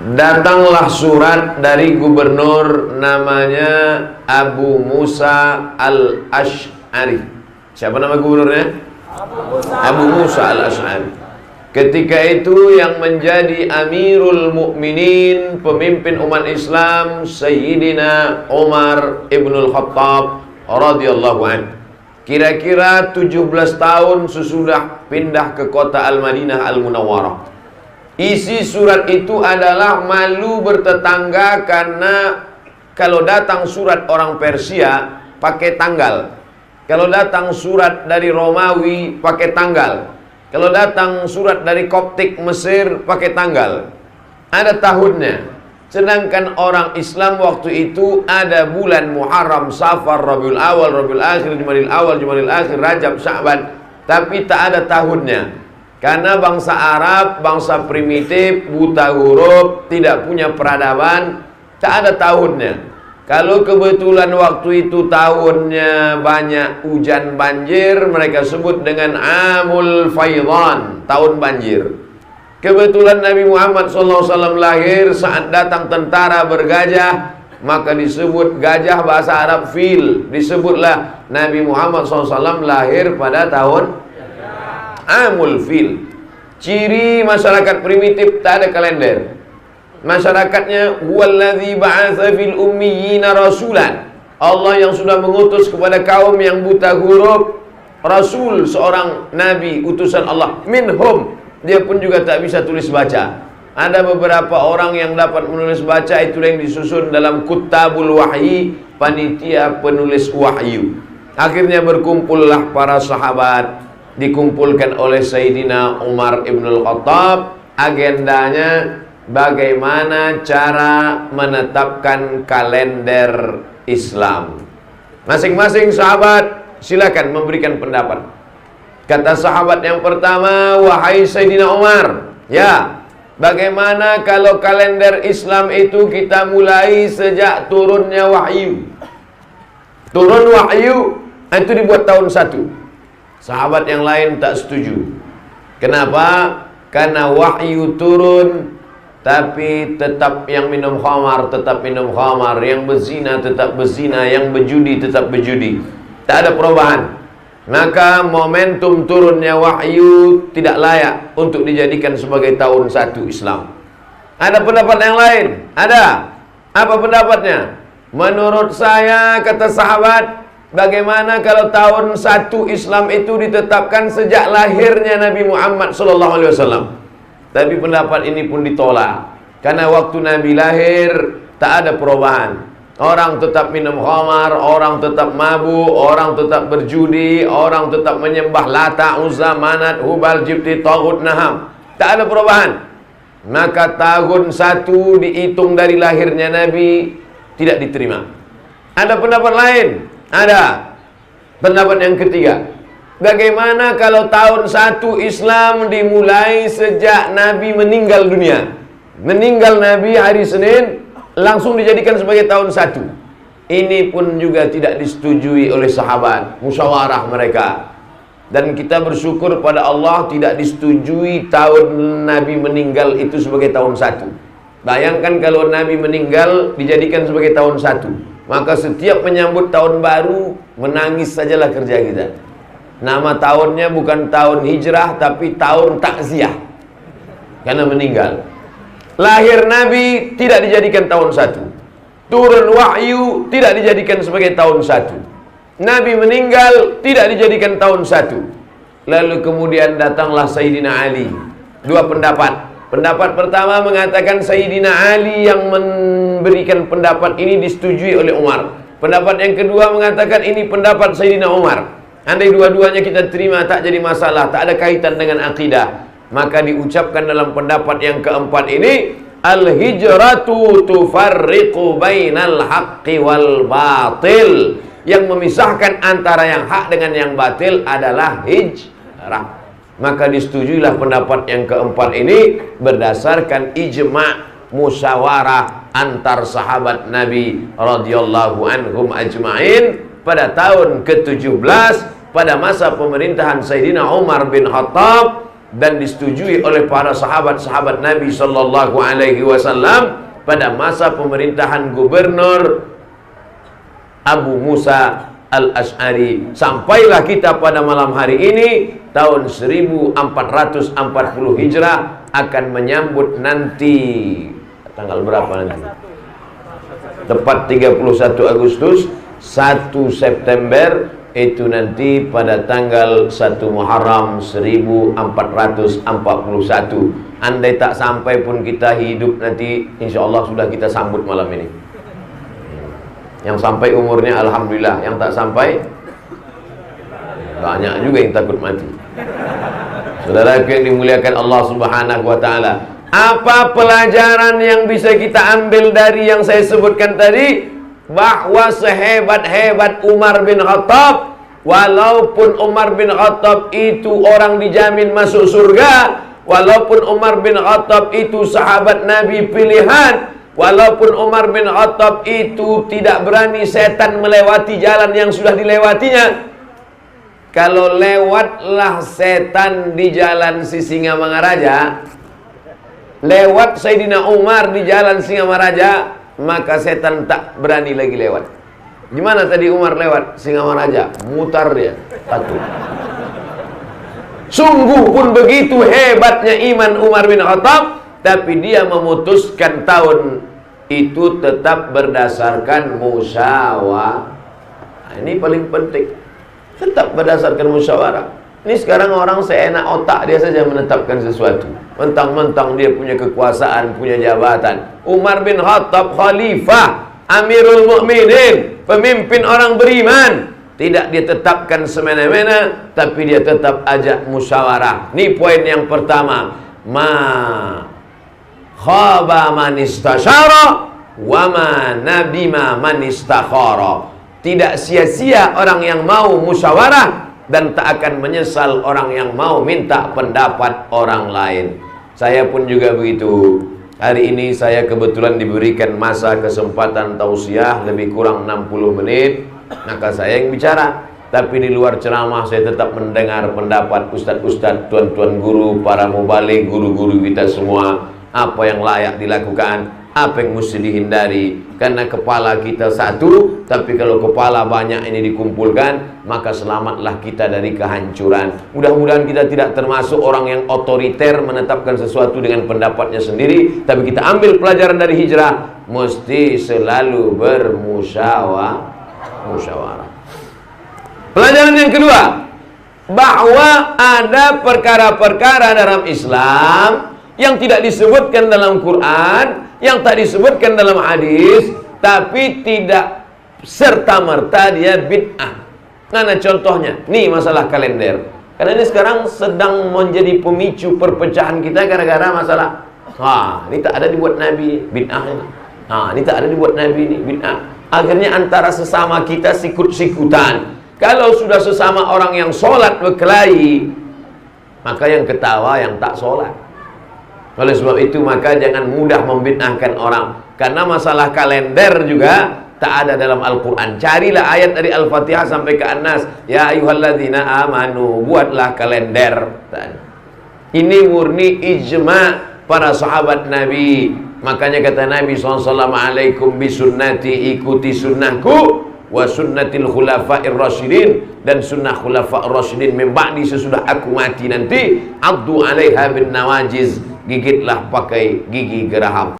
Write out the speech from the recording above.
datanglah surat dari gubernur namanya Abu Musa al-Asy'ari. Siapa nama gubernurnya? Abu Musa al-Asy'ari. Ketika itu yang menjadi Amirul Mukminin, pemimpin umat Islam, Sayyidina Umar ibnul Khattab radhiyallahu anhu. Kira-kira 17 tahun sesudah pindah ke kota Al-Madinah Al-Munawwarah. Isi surat itu adalah malu bertetangga, karena kalau datang surat orang Persia pakai tanggal, kalau datang surat dari Romawi pakai tanggal, kalau datang surat dari Koptik Mesir pakai tanggal, ada tahunnya. Sedangkan orang Islam waktu itu ada bulan Muharram, Safar, Rabiul Awal, Rabiul Akhir, Jumadil Awal, Jumadil Akhir, Rajab, Sya'ban, tapi tak ada tahunnya. Karena bangsa Arab, bangsa primitif, buta huruf, tidak punya peradaban, tak ada tahunnya. Kalau kebetulan waktu itu tahunnya banyak hujan banjir, mereka sebut dengan Amul Faidan, tahun banjir. Kebetulan Nabi Muhammad SAW lahir saat datang tentara bergajah, maka disebut gajah bahasa Arab fil. Disebutlah Nabi Muhammad SAW lahir pada tahun Amul Fil. Ciri masyarakat primitif tak ada kalender. Masyarakatnya huwallazi ba'atsa fil ummiyina rasulan. Allah yang sudah mengutus kepada kaum yang buta huruf rasul, seorang nabi utusan Allah. Minhum, dia pun juga tak bisa tulis baca. Ada beberapa orang yang dapat menulis baca, itulah yang disusun dalam Kutabul Wahyi, panitia penulis wahyu. Akhirnya berkumpullah para sahabat, dikumpulkan oleh Sayyidina Umar ibnul Khattab. Agendanya bagaimana cara menetapkan kalender Islam. Masing-masing sahabat silakan memberikan pendapat. Kata sahabat yang pertama, wahai Sayyidina Umar, ya, bagaimana kalau kalender Islam itu kita mulai sejak turunnya wahyu? Turun wahyu itu dibuat tahun 1. Sahabat yang lain tak setuju. Kenapa? Karena wahyu turun, tapi tetap yang minum khamar tetap minum khamar, yang berzina tetap berzina, yang berjudi tetap berjudi. Tak ada perubahan. Maka momentum turunnya wahyu tidak layak untuk dijadikan sebagai tahun 1 Islam. Ada pendapat yang lain? Ada. Apa pendapatnya? Menurut saya, kata sahabat, bagaimana kalau tahun 1 Islam itu ditetapkan sejak lahirnya Nabi Muhammad SAW? Tapi pendapat ini pun ditolak, karena waktu Nabi lahir tak ada perubahan. Orang tetap minum khamar, orang tetap mabuk, orang tetap berjudi, orang tetap menyembah Lata, Uzza, Manat, Hubal, Jibti, Taghut, Naham. Tak ada perubahan. Maka tahun 1 dihitung dari lahirnya Nabi tidak diterima. Ada pendapat lain? Ada. Pendapat yang ketiga, bagaimana kalau tahun 1 Islam dimulai sejak Nabi meninggal dunia? Meninggal Nabi hari Senin, langsung dijadikan sebagai tahun 1. Ini pun juga tidak disetujui oleh sahabat, musyawarah mereka. Dan kita bersyukur pada Allah tidak disetujui tahun Nabi meninggal itu sebagai tahun 1. Bayangkan kalau Nabi meninggal dijadikan sebagai tahun 1, maka setiap menyambut tahun baru menangis sajalah kerja kita. Nama tahunnya bukan tahun hijrah, tapi tahun takziah, karena meninggal. Lahir Nabi tidak dijadikan tahun 1. Turun wahyu tidak dijadikan sebagai tahun 1. Nabi meninggal tidak dijadikan tahun 1. Lalu kemudian datanglah Sayyidina Ali. Dua pendapat. Pendapat pertama mengatakan Sayyidina Ali yang memberikan pendapat ini disetujui oleh Umar. Pendapat yang kedua mengatakan ini pendapat Sayyidina Umar. Andai dua-duanya kita terima tak jadi masalah, tak ada kaitan dengan akidah. Maka diucapkan dalam pendapat yang keempat ini, al-hijratu tufarriqu bainal haqqi wal batil. Yang memisahkan antara yang hak dengan yang batil adalah hijrah. Maka disetujuilah pendapat yang keempat ini berdasarkan ijma' musyawarah antar sahabat Nabi radhiyallahu anhum ajma'in pada tahun ke-17 pada masa pemerintahan Sayyidina Umar bin Khattab. dan disetujui oleh para sahabat-sahabat Nabi sallallahu alaihi wasallam pada masa pemerintahan Gubernur Abu Musa Al-Asy'ari. Sampailah kita pada malam hari ini tahun 1440 Hijrah akan menyambut nanti tanggal berapa nanti? Tepat 31 Agustus, 1 September itu nanti pada tanggal 1 Muharram 1441. Andai tak sampai pun kita hidup nanti, insya Allah sudah kita sambut malam ini. Yang sampai umurnya alhamdulillah, yang tak sampai banyak juga yang takut mati. Saudara yang dimuliakan Allah Subhanahu wa taala, apa pelajaran yang bisa kita ambil dari yang saya sebutkan tadi? Bahwa sehebat-hebat Umar bin Khattab, walaupun Umar bin Khattab itu orang dijamin masuk surga, walaupun Umar bin Khattab itu sahabat Nabi pilihan, walaupun Umar bin Khattab itu tidak berani setan melewati jalan yang sudah dilewatinya, kalau lewatlah setan di jalan si Singamangaraja, lewat Sayyidina Umar di jalan Singamaraja, maka setan tak berani lagi lewat. Gimana tadi Umar lewat Singamaraja? Mutar dia, takut. Sungguh pun begitu hebatnya iman Umar bin Khattab, tapi dia memutuskan tahun itu tetap berdasarkan musyawarah. Nah, ini paling penting. Tetap berdasarkan musyawarah. Ini sekarang orang seenak otak dia saja menetapkan sesuatu. Mentang-mentang dia punya kekuasaan, punya jabatan. Umar bin Khattab khalifah, Amirul Mukminin, pemimpin orang beriman. Tidak dia tetapkan semena-mena, tapi dia tetap ajak musyawarah. Ini poin yang pertama. Ma khaba man istasyara wa ma nabima man istakhara. Tidak sia-sia orang yang mau musyawarah, dan tak akan menyesal orang yang mau minta pendapat orang lain. Saya pun juga begitu. Hari ini saya kebetulan diberikan masa kesempatan tausiah lebih kurang 60 menit, maka saya yang bicara. Tapi di luar ceramah saya tetap mendengar pendapat ustadz-ustadz, tuan-tuan guru, para mubalik, guru-guru kita semua. Apa yang layak dilakukan, apa yang mesti dihindari. Karena kepala kita satu, tapi kalau kepala banyak ini dikumpulkan, maka selamatlah kita dari kehancuran. Mudah-mudahan kita tidak termasuk orang yang otoriter menetapkan sesuatu dengan pendapatnya sendiri, tapi kita ambil pelajaran dari hijrah, mesti selalu bermusyawarah. Pelajaran yang kedua, bahwa ada perkara-perkara dalam Islam yang tidak disebutkan dalam Quran, yang tak disebutkan dalam hadis, tapi tidak serta-merta dia bid'ah. Mana contohnya? Nih masalah kalender. Karena ini sekarang sedang menjadi pemicu perpecahan kita gara-gara masalah, ini tak ada dibuat Nabi, bid'ah ini. Ini tak ada dibuat Nabi, ini bid'ah. Akhirnya antara sesama kita sikut-sikutan. Kalau sudah sesama orang yang sholat berkelahi, maka yang ketawa yang tak sholat. Oleh sebab itu maka jangan mudah membid'ahkan orang. Karena masalah kalender juga tak ada dalam Al-Quran. Carilah ayat dari Al-Fatihah sampai ke An-Nas. Ya ayyuhalladzina amanu, buatlah kalender. Ini murni ijma' para sahabat Nabi. Makanya kata Nabi SAW, alaikum bisunnati, ikuti sunnahku, wa sunnatil khulafa'ir rasyidin, dan sunnah khulafa'ir rasyidin min ba'di, sesudah aku mati nanti, addu alaiha bin nawajiz, gigitlah pakai gigi geraham.